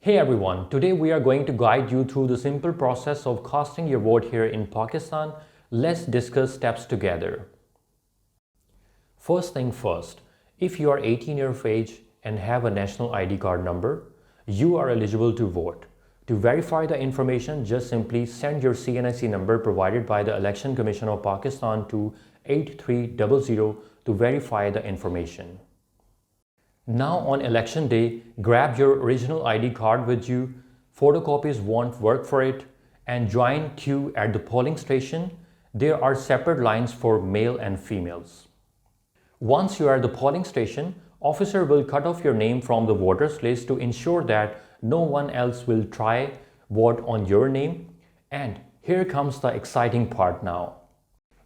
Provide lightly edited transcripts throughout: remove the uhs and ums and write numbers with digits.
Hey everyone, today we are going to guide you through the simple process of casting your vote here in Pakistan. Let's discuss steps together. First thing first, if you are 18 years of age and have a national ID card number, you are eligible to vote. To verify the information, just simply send your CNIC number provided by the Election Commission of Pakistan to 8300 to verify the information. Now on election day, grab your original ID card with you, photocopies won't work for it, and join queue at the polling station. There are separate lines for male and females. Once you are at the polling station, officer will cut off your name from the voters list to ensure that no one else will try vote on your name. And here comes the exciting part now.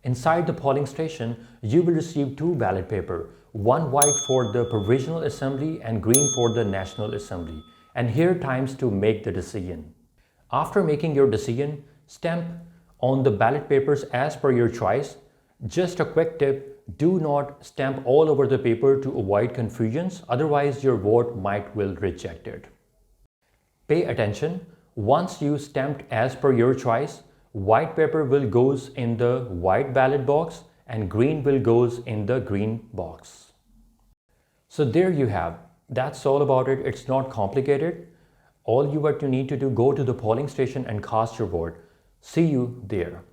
Inside the polling station, you will receive two ballot paper, one white for the Provisional Assembly and green for the National Assembly. And here times to make the decision. After making your decision, stamp on the ballot papers as per your choice. Just a quick tip, do not stamp all over the paper to avoid confusions, otherwise your vote might will rejected. Pay attention, once you stamped as per your choice, white paper will goes in the white ballot box and green will goes in the green box. So there you have. That's all about it. It's not complicated. All you need to do, go to the polling station and cast your vote. See you there.